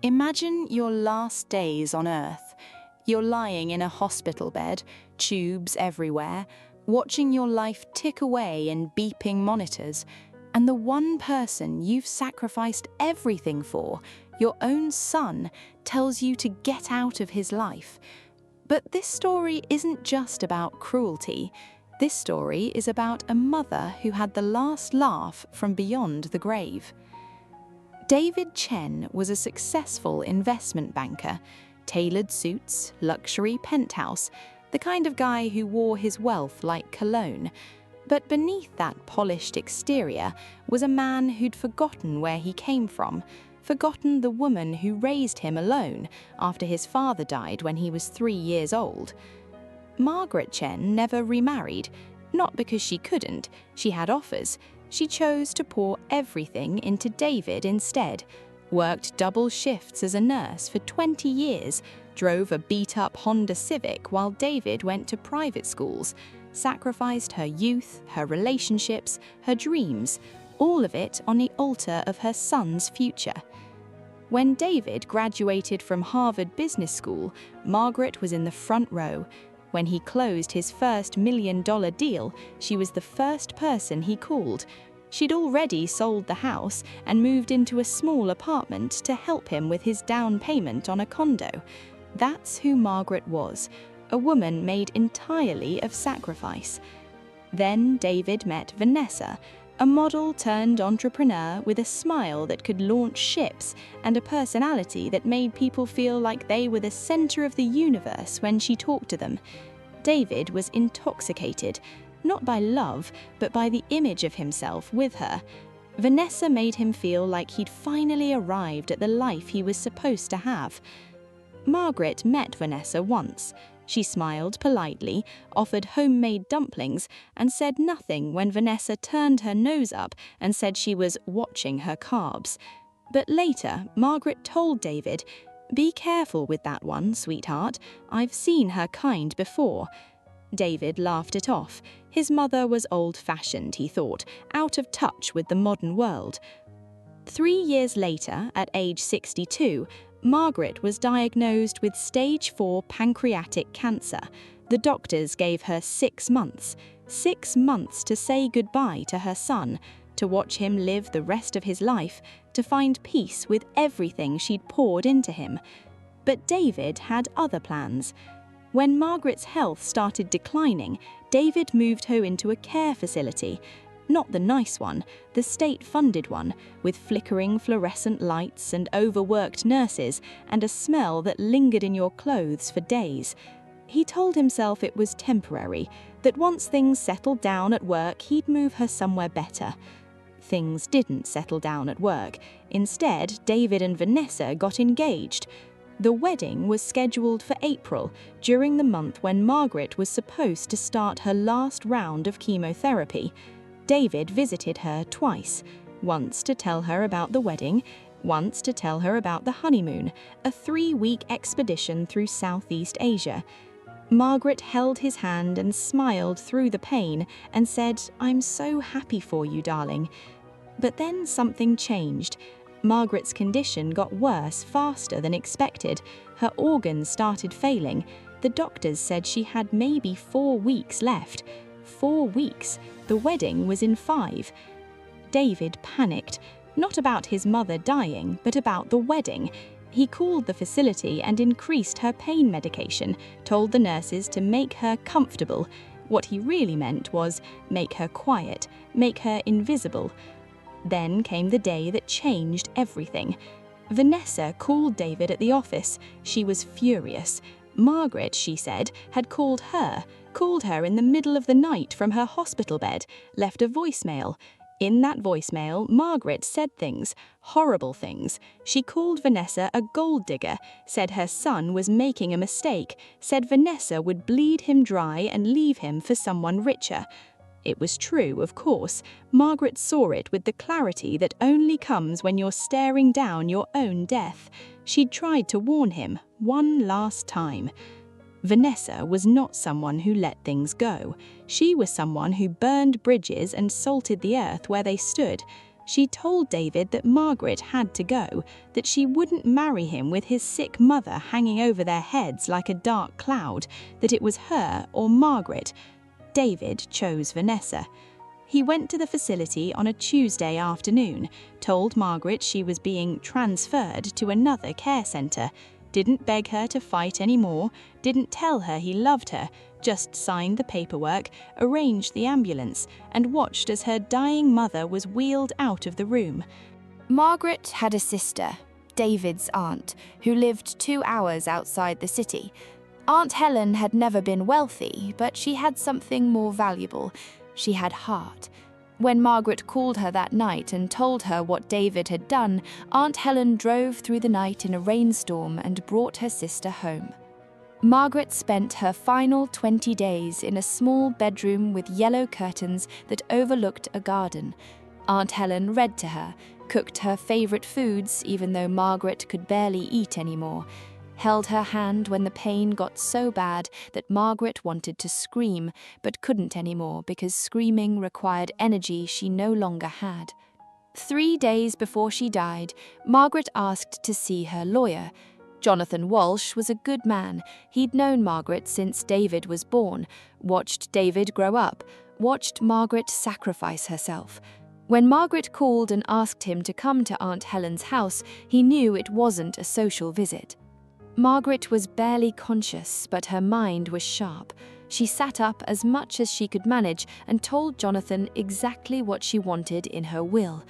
Imagine your last days on Earth. You're lying in a hospital bed, tubes everywhere, watching your life tick away in beeping monitors, and the one person you've sacrificed everything for, your own son, tells you to get out of his life. But this story isn't just about cruelty. This story is about a mother who had the last laugh from beyond the grave. David Chen was a successful investment banker, tailored suits, luxury penthouse, the kind of guy who wore his wealth like cologne. But beneath that polished exterior was a man who'd forgotten where he came from, forgotten the woman who raised him alone after his father died when he was 3 years old. Margaret Chen never remarried, not because she couldn't, she had offers. She chose to pour everything into David instead, worked double shifts as a nurse for 20 years, drove a beat-up Honda Civic while David went to private schools, sacrificed her youth, her relationships, her dreams, all of it on the altar of her son's future. When David graduated from Harvard Business School, Margaret was in the front row. When he closed his first $1 million deal, she was the first person he called. She'd already sold the house and moved into a small apartment to help him with his down payment on a condo. That's who Margaret was, a woman made entirely of sacrifice. Then David met Vanessa, a model turned entrepreneur with a smile that could launch ships and a personality that made people feel like they were the center of the universe when she talked to them. David was intoxicated, not by love, but by the image of himself with her. Vanessa made him feel like he'd finally arrived at the life he was supposed to have. Margaret met Vanessa once. She smiled politely, offered homemade dumplings, and said nothing when Vanessa turned her nose up and said she was watching her carbs. But later, Margaret told David, "Be careful with that one, sweetheart. I've seen her kind before." David laughed it off. His mother was old-fashioned, he thought, out of touch with the modern world. 3 years later, at age 62, Margaret was diagnosed with stage 4 pancreatic cancer. The doctors gave her 6 months. 6 months to say goodbye to her son, to watch him live the rest of his life, to find peace with everything she'd poured into him. But David had other plans. When Margaret's health started declining, David moved her into a care facility. Not the nice one, the state-funded one, with flickering fluorescent lights and overworked nurses and a smell that lingered in your clothes for days. He told himself it was temporary, that once things settled down at work, he'd move her somewhere better. Things didn't settle down at work. Instead, David and Vanessa got engaged. The wedding was scheduled for April, during the month when Margaret was supposed to start her last round of chemotherapy. David visited her twice, once to tell her about the wedding, once to tell her about the honeymoon, a 3-week expedition through Southeast Asia. Margaret held his hand and smiled through the pain and said, "I'm so happy for you, darling." But then something changed. Margaret's condition got worse faster than expected. Her organs started failing. The doctors said she had maybe 4 weeks left. 4 weeks. The wedding was in 5. David panicked, not about his mother dying, but about the wedding. He called the facility and increased her pain medication, told the nurses to make her comfortable. What he really meant was make her quiet, make her invisible. Then came the day that changed everything. Vanessa called David at the office. She was furious. Margaret, she said, had called her in the middle of the night from her hospital bed, left a voicemail. In that voicemail, Margaret said things, horrible things. She called Vanessa a gold digger, said her son was making a mistake, said Vanessa would bleed him dry and leave him for someone richer. It was true, of course. Margaret saw it with the clarity that only comes when you're staring down your own death. She'd tried to warn him one last time. Vanessa was not someone who let things go. She was someone who burned bridges and salted the earth where they stood. She told David that Margaret had to go, that she wouldn't marry him with his sick mother hanging over their heads like a dark cloud, that it was her or Margaret. David chose Vanessa. He went to the facility on a Tuesday afternoon, told Margaret she was being transferred to another care centre, didn't beg her to fight anymore, didn't tell her he loved her, just signed the paperwork, arranged the ambulance, and watched as her dying mother was wheeled out of the room. Margaret had a sister, David's aunt, who lived 2 hours outside the city. Aunt Helen had never been wealthy, but she had something more valuable. She had heart. When Margaret called her that night and told her what David had done, Aunt Helen drove through the night in a rainstorm and brought her sister home. Margaret spent her final 20 days in a small bedroom with yellow curtains that overlooked a garden. Aunt Helen read to her, cooked her favorite foods even though Margaret could barely eat anymore, held her hand when the pain got so bad that Margaret wanted to scream but couldn't anymore because screaming required energy she no longer had. 3 days before she died, Margaret asked to see her lawyer. Jonathan Walsh was a good man. He'd known Margaret since David was born, watched David grow up, watched Margaret sacrifice herself. When Margaret called and asked him to come to Aunt Helen's house, he knew it wasn't a social visit. Margaret was barely conscious, but her mind was sharp. She sat up as much as she could manage and told Jonathan exactly what she wanted in her will.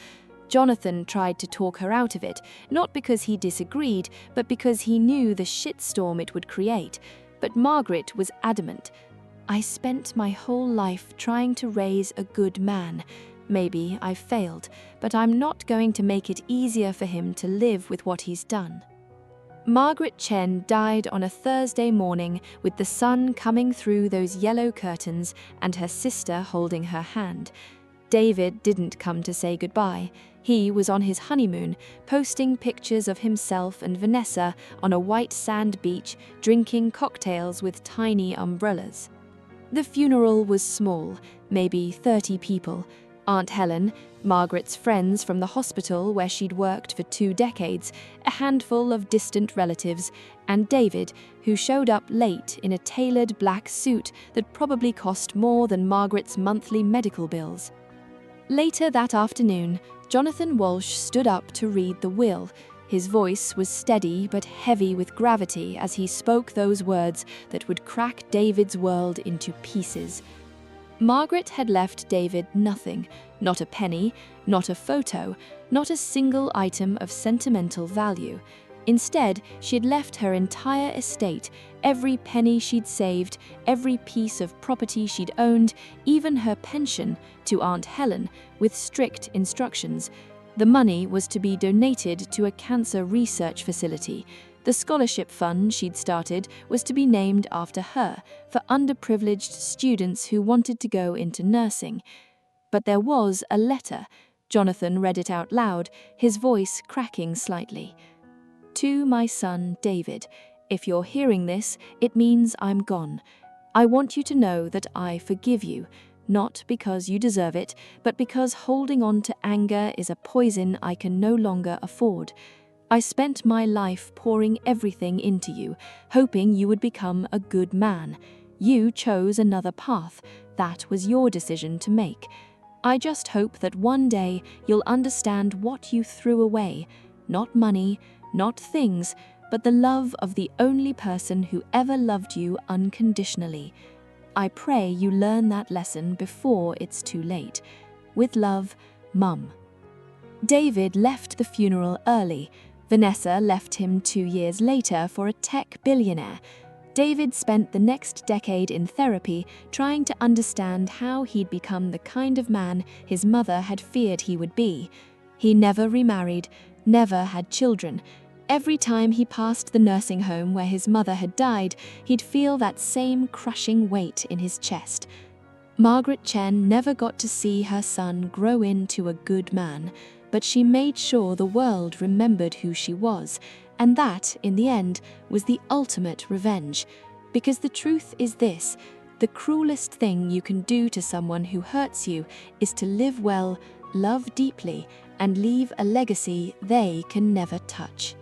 Jonathan tried to talk her out of it, not because he disagreed, but because he knew the shitstorm it would create. But Margaret was adamant. "I spent my whole life trying to raise a good man. Maybe I've failed, but I'm not going to make it easier for him to live with what he's done." Margaret Chen died on a Thursday morning with the sun coming through those yellow curtains and her sister holding her hand. David didn't come to say goodbye. He was on his honeymoon, posting pictures of himself and Vanessa on a white sand beach, drinking cocktails with tiny umbrellas. The funeral was small, maybe 30 people. Aunt Helen, Margaret's friends from the hospital where she'd worked for 2 decades, a handful of distant relatives, and David, who showed up late in a tailored black suit that probably cost more than Margaret's monthly medical bills. Later that afternoon, Jonathan Walsh stood up to read the will. His voice was steady but heavy with gravity as he spoke those words that would crack David's world into pieces. Margaret had left David nothing, not a penny, not a photo, not a single item of sentimental value. Instead, she had left her entire estate, every penny she'd saved, every piece of property she'd owned, even her pension, to Aunt Helen, with strict instructions. The money was to be donated to a cancer research facility. The scholarship fund she'd started was to be named after her, for underprivileged students who wanted to go into nursing. But there was a letter. Jonathan read it out loud, his voice cracking slightly. "To my son, David, if you're hearing this, it means I'm gone. I want you to know that I forgive you, not because you deserve it, but because holding on to anger is a poison I can no longer afford. I spent my life pouring everything into you, hoping you would become a good man. You chose another path. That was your decision to make. I just hope that one day you'll understand what you threw away. Not money, not things, but the love of the only person who ever loved you unconditionally. I pray you learn that lesson before it's too late. With love, Mum." David left the funeral early. Vanessa left him 2 years later for a tech billionaire. David spent the next decade in therapy trying to understand how he'd become the kind of man his mother had feared he would be. He never remarried, never had children. Every time he passed the nursing home where his mother had died, he'd feel that same crushing weight in his chest. Margaret Chen never got to see her son grow into a good man, but she made sure the world remembered who she was, and that, in the end, was the ultimate revenge. Because the truth is this: the cruelest thing you can do to someone who hurts you is to live well, love deeply, and leave a legacy they can never touch.